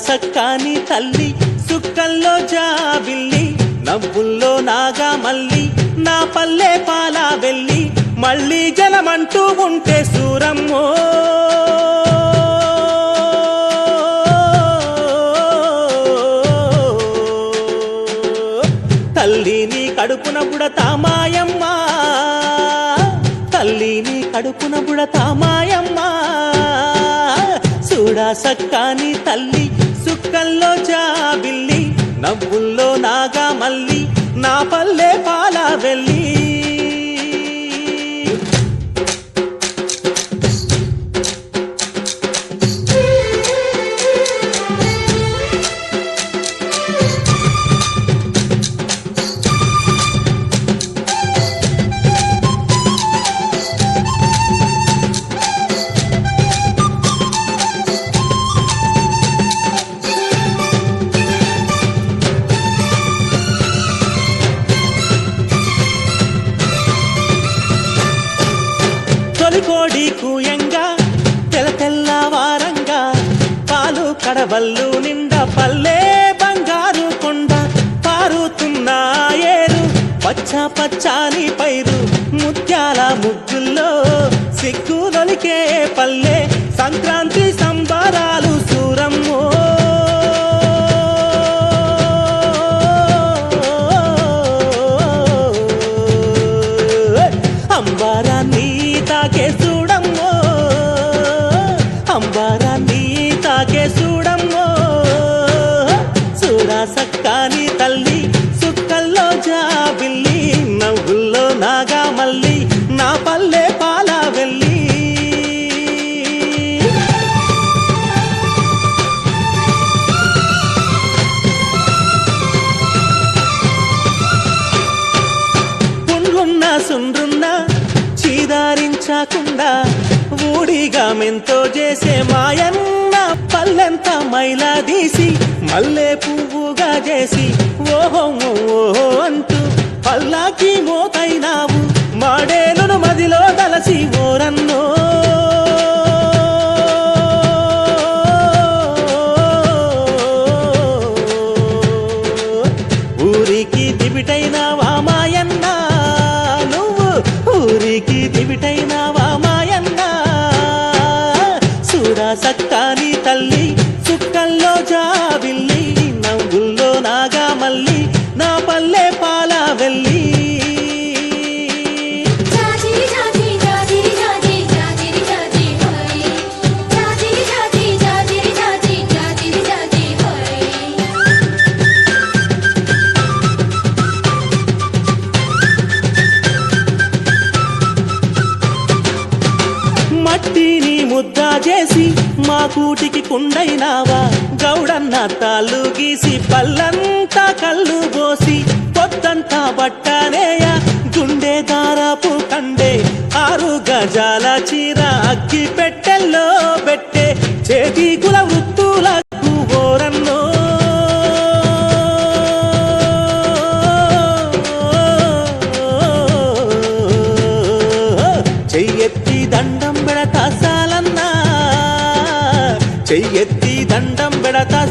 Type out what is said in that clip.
సక్కాని తల్లి సుక్కల్లో జాబిల్లి నవ్వుల్లో నాగా మల్లి నా పల్లె పాలా వెళ్ళి మళ్ళీ జలమంటూ ఉంటే సూరమ్మో తల్లిని కడుపున బుడతా మాయమ్మ తల్లిని కడుపున బుడతా మాయమ్మ చూడా సక్కాని తల్లి సుక్కల్లో జాబిల్లి నవ్వుల్లో నాగా మల్లి నా పల్లె పాలా వెళ్ళి కోడి కూయంగా తెల్ల తెల్లవారంగా పాలు కడవల్లు నిండా పల్లె బంగారు కొండ పారుతున్న ఏరు పచ్చ పచ్చాని పైరు ముత్యాల ముగ్గుల్లో సిగ్గులొలికే పల్లె సంక్రాంతి సంబరాలు సూరమ్మో అంబారాన్ని తాకే చూడమ్మో అంబారాన్ని తాకే చూడమ్మో చూడా సక్కాని తల్లి సుక్కల్లో జాబిల్లి నవ్వుల్లో నాగా మల్లి నా పల్లె పాలా వెళ్ళి పుండ్లున్నా సుండ్రున్నా చీదారించకుండా ఊడిగా మెంతో చేసే మాయన్న పల్లెంత మైలా తీసి మల్లె పువ్వుగా చేసి ఓహో ఓహో అంటూ పల్లాకి మోతైనావు మాడేలును మదిలో దలసి ఓరన్నో ఊరికి దివిటైనావా మాయన్న నువ్వు ఊరికి దివిటైనావా మాయన్న చూడా సక్కాని తల్లి సుక్కల్లో జాబిల్లి నవ్వుల్లో నాగా మల్లి నా పల్లె పాలా వెళ్ళి మట్టిని ముద్దా చేసి మా కూటికి కుండైనావా గౌడన్న తాళ్ళు గీసి పల్లంతా కళ్ళు పోసి పొద్దంతా బట్టనేయ గుండె దారాపు కండే 6 గజాల చీర అగ్గి పెట్టెల్లో పెట్టే చేతి కుల వృత్తులకు ఓరన్నో చెయ్యెత్తి దండం పెడతా సాలన్నా చెయ్యెత్తి దండం పెడతా